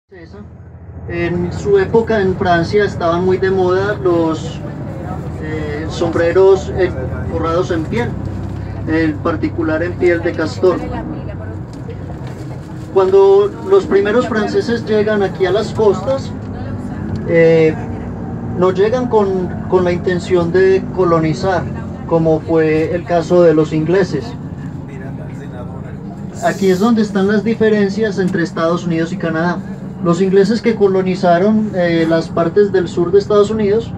En su época en Francia estaban muy de moda los sombreros forrados en piel, en particular en piel de castor. Cuando los primeros franceses llegan aquí a las costas, no llegan con la intención de colonizar, como fue el caso de los ingleses. Aquí es donde están las diferencias entre Estados Unidos y Canadá. Los ingleses que colonizaron las partes del sur de Estados Unidos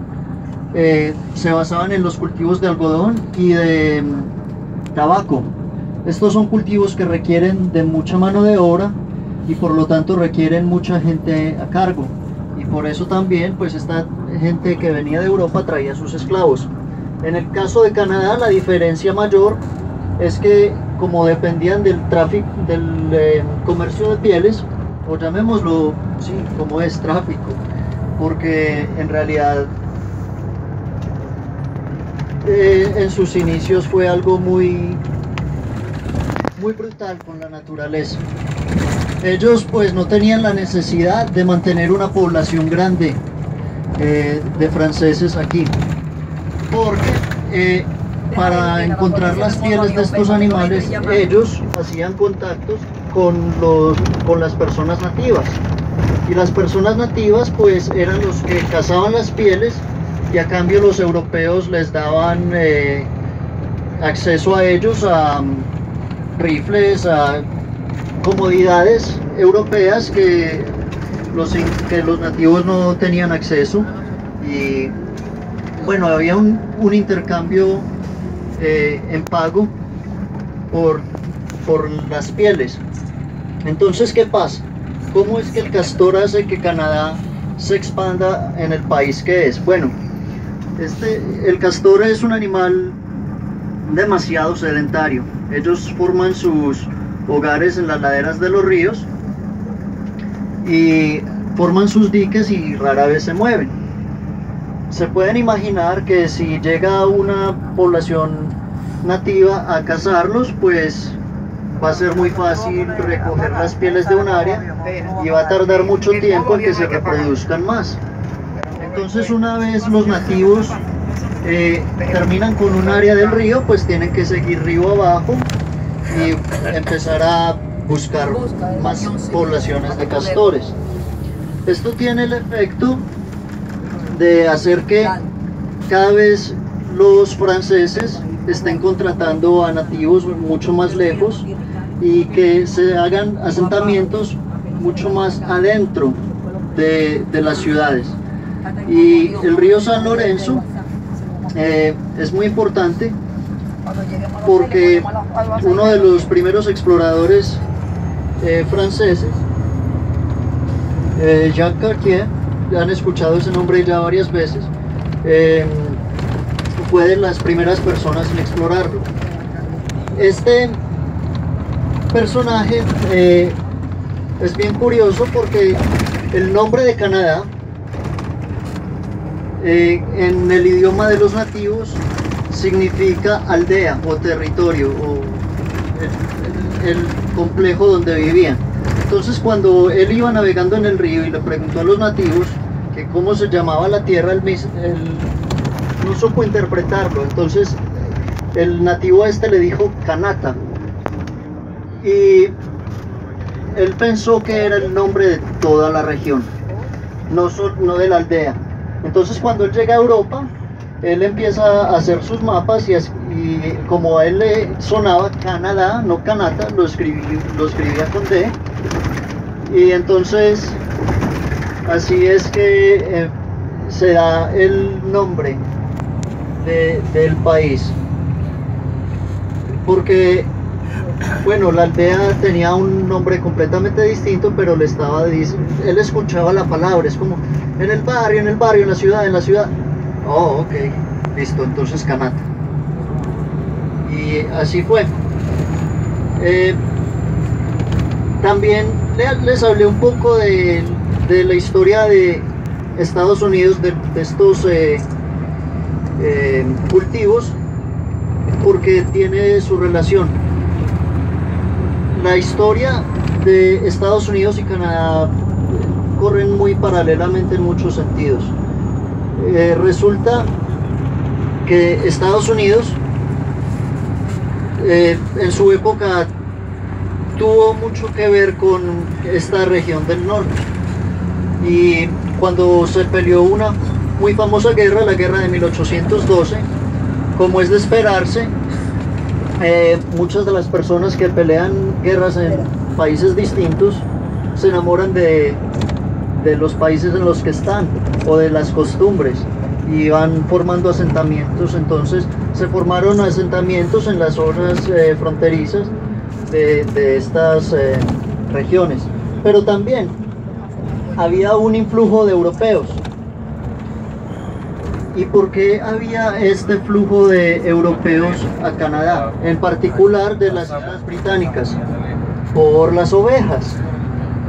se basaban en los cultivos de algodón y de tabaco. Estos son cultivos que requieren de mucha mano de obra y por lo tanto requieren mucha gente a cargo. Y por eso también pues esta gente que venía de Europa traía sus esclavos. En el caso de Canadá la diferencia mayor es que como dependían del tráfico, del comercio de pieles, o llamémoslo, sí, como es tráfico, porque en realidad en sus inicios fue algo muy brutal con la naturaleza. Ellos pues no tenían la necesidad de mantener una población grande de franceses aquí, porque para encontrar las pieles de estos animales ellos hacían contactos con las personas nativas, y las personas nativas pues eran los que cazaban las pieles y a cambio los europeos les daban acceso a ellos, a rifles, a comodidades europeas que los nativos no tenían acceso. Y bueno, había un intercambio en pago por las pieles. Entonces, ¿qué pasa? ¿Cómo es que el castor hace que Canadá se expanda en el país que es? Bueno, el castor es un animal demasiado sedentario. Ellos forman sus hogares en las laderas de los ríos y forman sus diques y rara vez se mueven. Se pueden imaginar que si llega una población nativa a cazarlos, pues va a ser muy fácil recoger las pieles de un área y va a tardar mucho tiempo en que se reproduzcan más. Entonces, una vez los nativos terminan con un área del río, pues tienen que seguir río abajo y empezar a buscar más poblaciones de castores. Esto tiene el efecto de hacer que cada vez los franceses estén contratando a nativos mucho más lejos y que se hagan asentamientos mucho más adentro de las ciudades. Y el río San Lorenzo es muy importante porque uno de los primeros exploradores franceses, Jacques Cartier, han escuchado ese nombre ya varias veces, fue de las primeras personas en explorarlo. Este personaje es bien curioso porque el nombre de Canadá en el idioma de los nativos significa aldea o territorio o el complejo donde vivían. Entonces, cuando él iba navegando en el río y le preguntó a los nativos que cómo se llamaba la tierra, él no supo interpretarlo. Entonces el nativo le dijo Kanata y él pensó que era el nombre de toda la región, no de la aldea. Entonces, cuando él llega a Europa, él empieza a hacer sus mapas y como a él le sonaba Canadá, no Kanata, lo escribía con D. Y entonces así es que se da el nombre del país, porque bueno, la aldea tenía un nombre completamente distinto, pero él escuchaba la palabra, es como en el barrio, en la ciudad. Oh, ok, listo, entonces Kanata. Y así fue. También les hablé un poco de la historia de Estados Unidos, de estos cultivos, porque tiene su relación. La historia de Estados Unidos y Canadá corren muy paralelamente en muchos sentidos. Resulta que Estados Unidos en su época tuvo mucho que ver con esta región del norte, y cuando se peleó una muy famosa guerra, la guerra de 1812, como es de esperarse, muchas de las personas que pelean guerras en países distintos se enamoran de los países en los que están o de las costumbres y van formando asentamientos. Entonces se formaron asentamientos en las zonas fronterizas de estas regiones, pero también había un influjo de europeos. ¿Y por qué había este flujo de europeos a Canadá? En particular de las Islas Británicas, por las ovejas.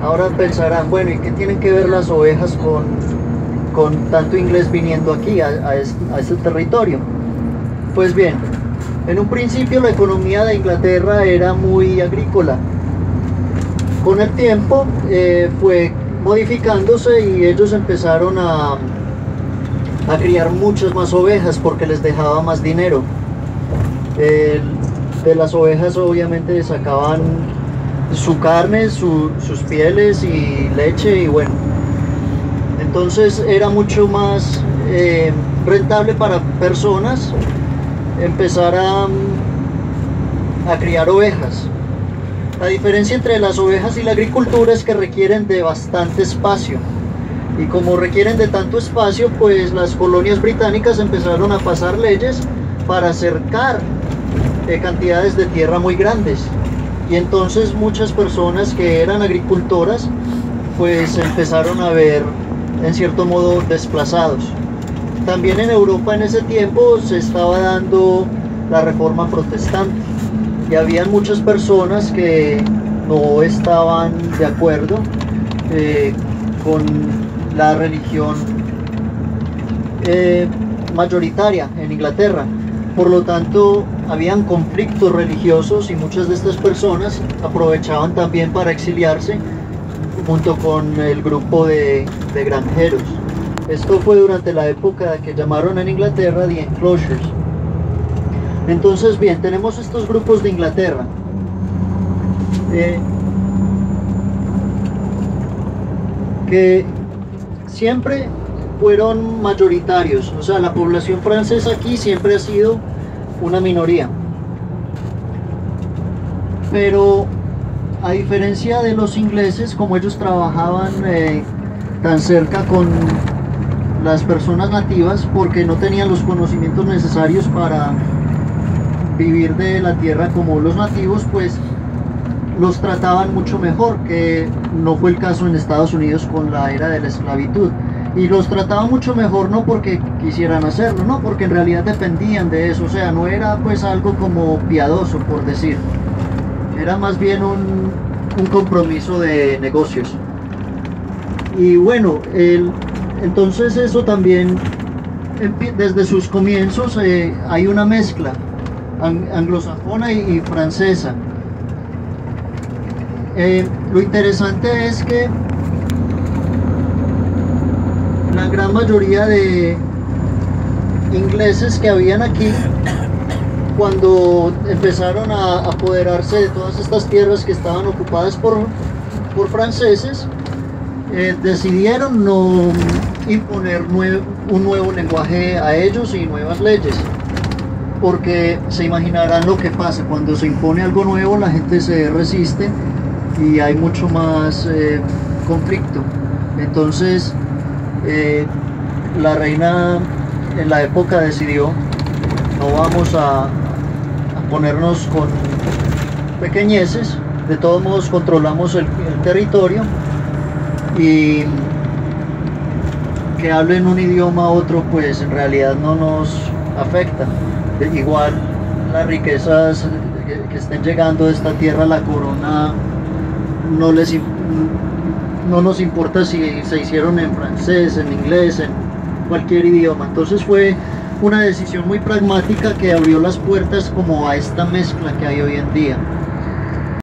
Ahora pensarán, bueno, ¿y qué tienen que ver las ovejas con tanto inglés viniendo aquí a este territorio? Pues bien, en un principio la economía de Inglaterra era muy agrícola. Con el tiempo fue modificándose y ellos empezaron a criar muchas más ovejas porque les dejaba más dinero. De las ovejas obviamente sacaban su carne, sus pieles y leche, y bueno, entonces era mucho más rentable para personas empezar a criar ovejas. La diferencia entre las ovejas y la agricultura es que requieren de bastante espacio, y como requieren de tanto espacio, pues las colonias británicas empezaron a pasar leyes para cercar cantidades de tierra muy grandes, y entonces muchas personas que eran agricultoras pues empezaron a ver en cierto modo desplazados. También en Europa en ese tiempo se estaba dando la reforma protestante, y habían muchas personas que no estaban de acuerdo con la religión mayoritaria en Inglaterra. Por lo tanto, habían conflictos religiosos y muchas de estas personas aprovechaban también para exiliarse junto con el grupo de granjeros. Esto fue durante la época que llamaron en Inglaterra The Enclosures. Entonces, bien, tenemos estos grupos de Inglaterra. Que siempre fueron mayoritarios, o sea, la población francesa aquí siempre ha sido una minoría. Pero a diferencia de los ingleses, como ellos trabajaban tan cerca con las personas nativas, porque no tenían los conocimientos necesarios para vivir de la tierra como los nativos, pues los trataban mucho mejor, que no fue el caso en Estados Unidos con la era de la esclavitud. Y los trataban mucho mejor no porque quisieran hacerlo, no, porque en realidad dependían de eso. O sea, no era pues algo como piadoso, por decir, era más bien un compromiso de negocios. Y bueno, entonces eso también, desde sus comienzos hay una mezcla anglosajona y francesa. Lo interesante es que la gran mayoría de ingleses que habían aquí, cuando empezaron a apoderarse de todas estas tierras que estaban ocupadas por franceses, decidieron no imponer un nuevo lenguaje a ellos y nuevas leyes, porque se imaginarán lo que pasa cuando se impone algo nuevo. La gente se resiste y hay mucho más conflicto. Entonces la reina en la época decidió: no vamos a ponernos con pequeñeces, de todos modos controlamos el territorio, y que hablen un idioma u otro pues en realidad no nos afecta. Igual las riquezas que estén llegando de esta tierra, la corona no nos importa si se hicieron en francés, en inglés, en cualquier idioma. Entonces fue una decisión muy pragmática que abrió las puertas como a esta mezcla que hay hoy en día.